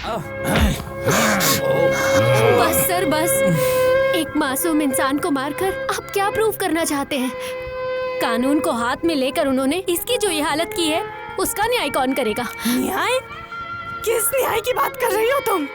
बस सर बस। एक मासूम इंसान को मारकर आप क्या प्रूव करना चाहते हैं? कानून को हाथ में लेकर उन्होंने इसकी जो ये हालत की है उसका न्याय कौन करेगा? न्याय? किस न्याय की बात कर रही हो तुम?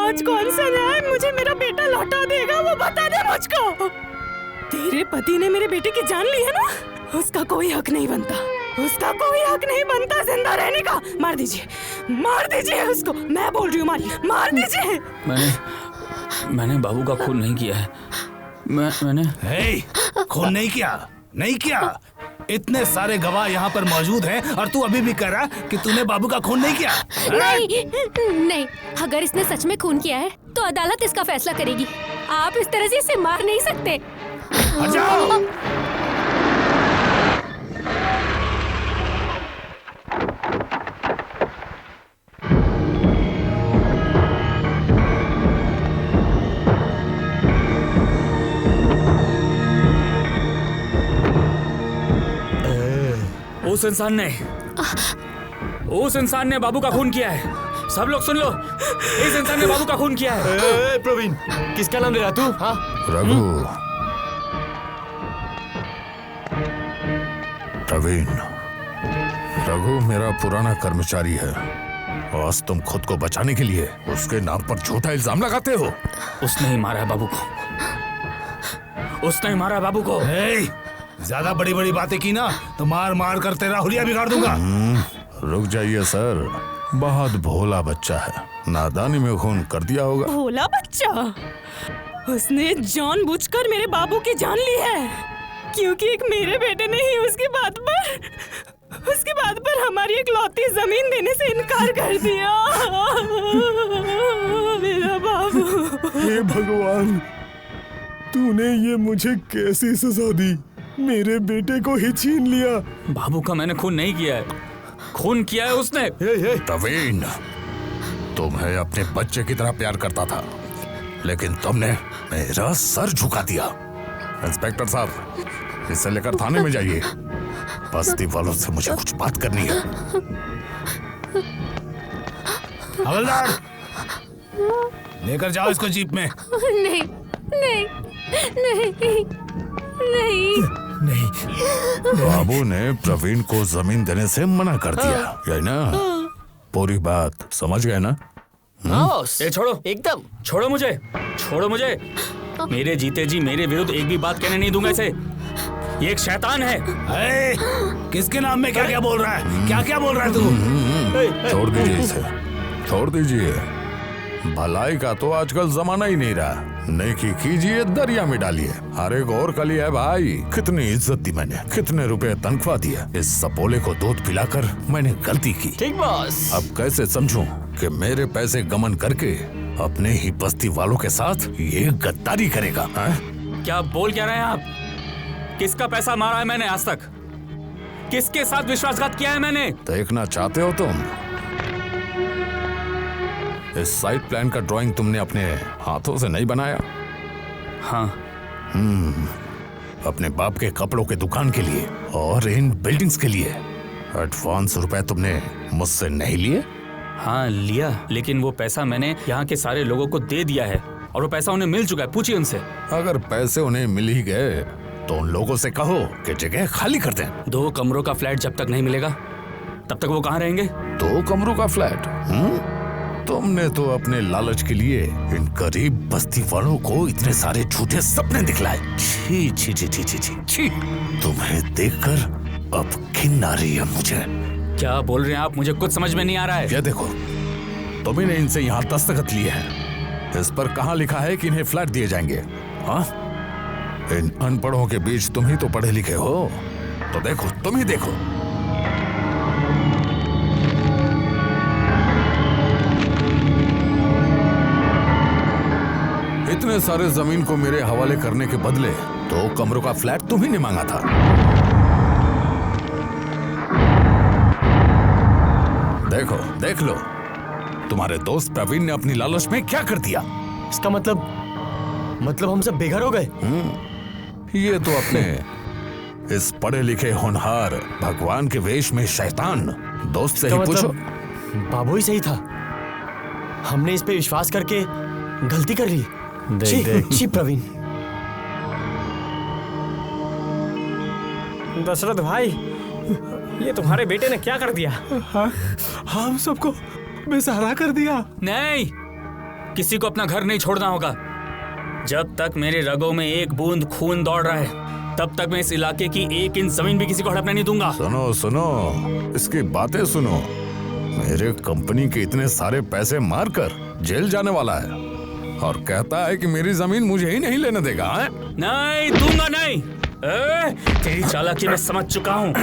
आज कौन सा न्याय मुझे मेरा बेटा लौटा देगा, वो बता दे मुझको। तेरे पति ने मेरे बेटे की जान ली है ना, उसका कोई हक नहीं बनता, उसका कोई हक नहीं बनता जिंदा रहने का। मार दीजिए उसको, मैं बोल रही हूँ मार दीजिए। मैंने बाबू का खून नहीं किया है। मैंने खून नहीं किया। इतने सारे गवाह यहाँ पर मौजूद हैं और तू अभी भी कह रहा कि तूने बाबू का खून नहीं किया? नहीं, अगर इसने सच में खून किया है तो अदालत इसका फैसला करेगी। आप इस तरह से इसे मार नहीं सकते। हट जाओ। उस इंसान ने बाबू का खून किया है। सब लोग सुन लो, इस इंसान ने बाबू का खून किया है। प्रवीण, किसका नाम ले रहा तू? हाँ, रघु मेरा पुराना कर्मचारी है। आज तुम खुद को बचाने के लिए उसके नाम पर झूठा इल्जाम लगाते हो। उसने ही मारा है बाबू को। ज्यादा बड़ी बड़ी बातें की ना तो मार कर तेरा हुलिया बिगाड़ दूंगा। रुक जाइए सर, बहुत भोला बच्चा है, नादानी में खून कर दिया होगा। भोला बच्चा? उसने जानबूझकर मेरे बाबू की जान ली है, क्योंकि एक मेरे बेटे ने ही उसके बाद पर हमारी इकलौती जमीन देने से इनकार कर दिया। मेरा बाबू। हे भगवान, तूने ये मुझे कैसी सजा दी? मेरे बेटे को ही छीन लिया। बाबू का मैंने खून नहीं किया है, खून किया है उसने। प्रवीण, तुम्हें अपने बच्चे की तरह प्यार करता था, लेकिन तुमने मेरा सर झुका दिया। इंस्पेक्टर साहब, इसे लेकर थाने में जाइए। बस्ती वालों से मुझे कुछ बात करनी है। हवलदार, लेकर जाओ इसको जीप में। नहीं। बाबू ने प्रवीण को जमीन देने से मना कर दिया, यही ना? पूरी बात समझ गए ना? छोड़ो, एकदम छोड़ो मुझे। मेरे जीते जी मेरे विरुद्ध एक भी बात कहने नहीं दूंगा इसे। ये एक शैतान है। किसके नाम में क्या बोल रहा है? क्या बोल रहा है तू? छोड़ दीजिए इसे, छोड़ दीजिए। भलाई का तो आजकल जमाना ही नहीं रहा। नेकी कीजिए, दरिया में डालिए। अरे गौर कर लिया है भाई, कितनी इज्जत दी मैंने, कितने रुपए तनख्वाह दिया। इस सपोले को दूध पिलाकर मैंने गलती की। ठीक बॉस। अब कैसे समझूं कि मेरे पैसे गमन करके अपने ही बस्ती वालों के साथ ये गद्दारी करेगा? क्या बोल क्या रहे हैं आप? किसका पैसा मारा है मैंने आज तक? किसके साथ विश्वासघात किया है मैंने? देखना चाहते हो तुम? इस साइट प्लान का ड्राइंग तुमने अपने हाथों से नहीं बनाया? हाँ। अपने बाप के कपड़ों के दुकान के लिए और इन बिल्डिंग्स के लिए एडवांस रुपए तुमने मुझसे नहीं लिए? हाँ लिया, लेकिन वो पैसा मैंने यहाँ के सारे लोगों को दे दिया है और वो पैसा उन्हें मिल चुका है। पूछिए उनसे। अगर पैसे उन्हें मिल ही गए तो उन लोगों से कहो कि जगह खाली कर दें। 2 कमरों का फ्लैट जब तक नहीं मिलेगा तब तक वो कहाँ रहेंगे? 2 कमरों का फ्लैट? तुमने तो अपने लालच के लिए इन गरीब बस्ती वालों को इतने सारे झूठे सपने दिखलाए। छी छी छी छी छी छी छी। तुम्हें देखकर अब घिन आ रही है मुझे। क्या बोल रहे हैं आप? मुझे कुछ समझ में नहीं आ रहा है। ये देखो, तुम्ही ने इनसे यहाँ दस्तखत लिए हैं। इस पर कहाँ लिखा है कि इन्हें फ्लैट दिए जाएंगे? हाँ, इन अनपढ़ों के बीच तुम ही तो पढ़े लिखे हो, तो देखो, तुम ही देखो। इतने सारे जमीन को मेरे हवाले करने के बदले 2 कमरों का फ्लैट तुम ही ने मांगा था। देखो, देख लो, तुम्हारे दोस्त प्रवीण ने अपनी लालच में क्या कर दिया। इसका मतलब हम सब बेघर हो गए? ये तो अपने इस पढ़े लिखे होनहार भगवान के वेश में शैतान दोस्त से ही पूछो। बाबू ही सही था। हमने इस पे विश्वास करके गलती कर ली। छी प्रवीण। दशरथ भाई, ये तुम्हारे बेटे ने क्या कर दिया? हम सबको बेसहारा कर दिया। नहीं, किसी को अपना घर नहीं छोड़ना होगा। जब तक मेरे रगों में एक बूंद खून दौड़ रहा है तब तक मैं इस इलाके की 1 इंच जमीन भी किसी को हड़पने नहीं दूंगा। सुनो सुनो, इसकी बातें सुनो। मेरे कंपनी के इतने सारे पैसे मारकर जेल जाने वाला है और कहता है कि मेरी जमीन मुझे ही नहीं लेने देगा। है? नहीं दूंगा, नहीं। तेरी चालाकी मैं समझ चुका हूँ।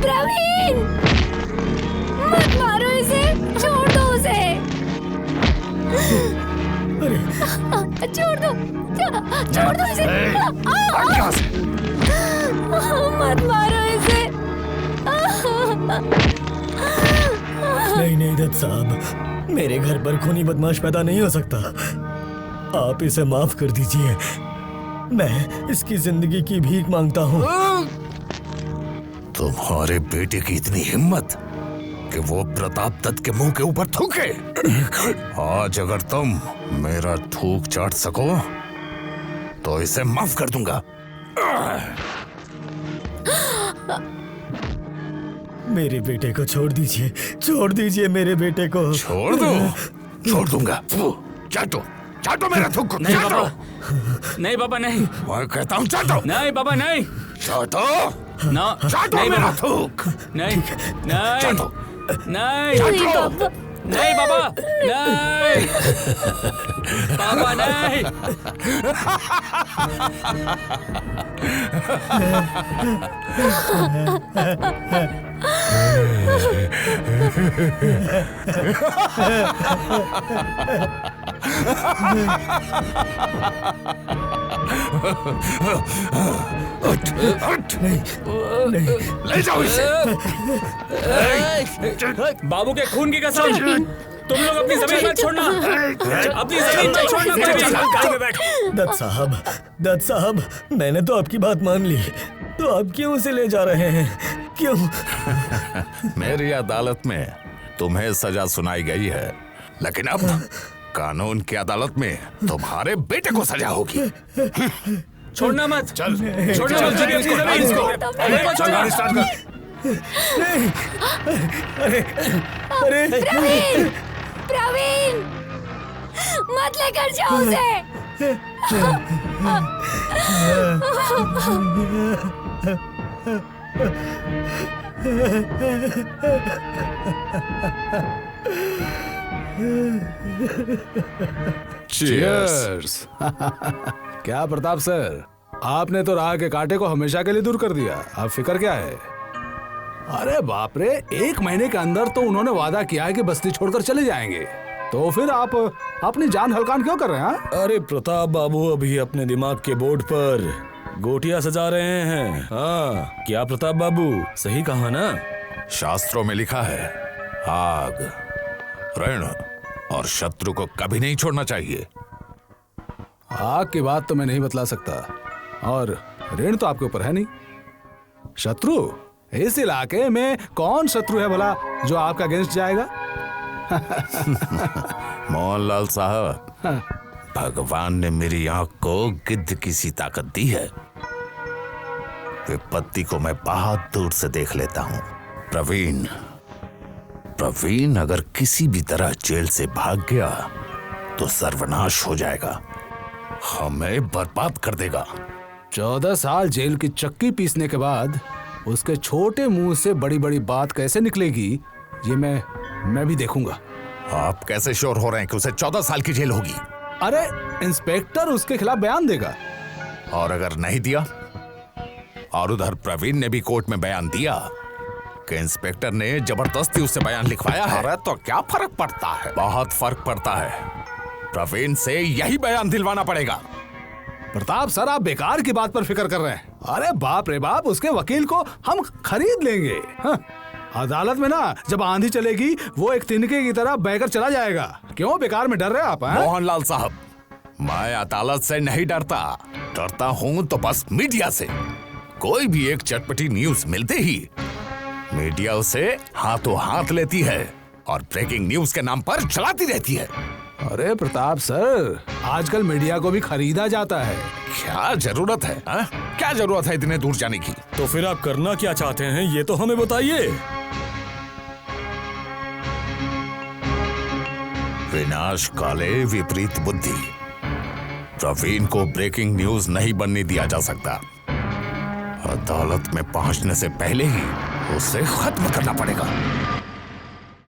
प्रवीण, मत मारो इसे, छोड़ दो उसे। छोड़ दो, छोड़ दो इसे। मत मारो इसे। नहीं नहीं दत्त साहब, मेरे घर पर खूनी बदमाश पैदा नहीं हो सकता। आप इसे माफ कर दीजिए। मैं इसकी जिंदगी की भीख मांगता हूँ। तुम्हारे बेटे की इतनी हिम्मत कि वो प्रताप दत्त के मुंह के ऊपर थूके। आज अगर तुम मेरा थूक चाट सको तो इसे माफ कर दूंगा। मेरे बेटे को छोड़ दीजिए, छोड़ दीजिए मेरे बेटे को। छोड़ दो, छोड़ दूंगा। चाटो, चाटो मेरा थूक। नहीं बाबा, नहीं बाबा, नहीं। मैं कहता हूँ चाटो। नहीं बाबा, नहीं। चाटो ना, चाटो नहीं मेरा बाबा, थूक। नहीं, नहीं, चाटो, नहीं, चाटो। नहीं बाबा, नहीं, बाबा नहीं। ले जाओ इसे। बाबू के खून की कसम, तुम लोग अपनी जमीन मत छोड़ना, अपनी जमीन मत छोड़ना। दत्त साहब, मैंने तो आपकी बात मान ली, तो आप क्यों उसे ले जा रहे हैं? क्यों? मेरी अदालत में तुम्हें सजा सुनाई गई है, लेकिन अब कानून की अदालत में तुम्हारे बेटे को सजा होगी। छोड़ना मत, चल, छोड़ना मत, चल, इसको जमीन इसको, मत छोड़ना। अरे प्रवीण, प्रवीण, मत लेकर जाओ उसे। Cheers! क्या प्रताप सर, आपने तो राह के कांटे को हमेशा के लिए दूर कर दिया। अब फिक्र क्या है? अरे बाप रे, 1 महीने के अंदर तो उन्होंने वादा किया है कि बस्ती छोड़कर चले जाएंगे, तो फिर आप अपनी जान हल्कान क्यों कर रहे हैं? अरे प्रताप बाबू अभी अपने दिमाग के बोर्ड पर गोटियां सजा रहे हैं। हाँ, क्या प्रताप बाबू सही कहा ना? शास्त्रों में लिखा है, आग, ऋण और शत्रु को कभी नहीं छोड़ना चाहिए। आग की बात तो मैं नहीं बतला सकता, और ऋण तो आपके ऊपर है नहीं। शत्रु, इस इलाके में कौन शत्रु है भला जो आपका अगेंस्ट जाएगा? मोहनलाल साहब, भगवान ने मेरी आंख को गिद्ध की सी ताकत दी है। विपत्ति को मैं बहुत दूर से देख लेता हूं। प्रवीण अगर किसी भी तरह जेल से भाग गया तो सर्वनाश हो जाएगा, हमें बर्बाद कर देगा। 14 साल जेल की चक्की पीसने के बाद उसके छोटे मुंह से बड़ी बड़ी बात कैसे निकलेगी, ये मैं भी देखूंगा। आप कैसे श्योर हो रहे हैं कि उसे 14 साल की जेल होगी? अरे इंस्पेक्टर उसके खिलाफ बयान देगा। और अगर नहीं दिया, और उधर प्रवीण ने भी कोर्ट में बयान दिया कि इंस्पेक्टर ने जबरदस्ती उससे बयान लिखवाया है, तो क्या फर्क पड़ता है? बहुत फर्क पड़ता है। प्रवीण से यही बयान दिलवाना पड़ेगा। प्रताप सर, आप बेकार की बात पर फिक्र कर रहे हैं। अरे बाप रे बाप, उसके वकील को हम खरीद लेंगे। हाँ, अदालत में ना जब आंधी चलेगी वो एक तिनके की तरह बहकर चला जाएगा। क्यों बेकार में डर रहे आप? मोहनलाल साहब, मैं अदालत से नहीं डरता, डरता हूं तो बस मीडिया से। कोई भी एक चटपटी न्यूज मिलते ही मीडिया उसे हाथों हाथ लेती है और ब्रेकिंग न्यूज के नाम पर चलाती रहती है। अरे प्रताप सर, आजकल मीडिया को भी खरीदा जाता है। क्या जरूरत है? क्या जरूरत है इतने दूर जाने की? तो फिर आप करना क्या चाहते हैं ये तो हमें बताइए। विनाश काले विपरीत बुद्धि। प्रवीण को ब्रेकिंग न्यूज नहीं बनने दिया जा सकता। अदालत में पहुंचने से पहले ही उसे खत्म करना पड़ेगा।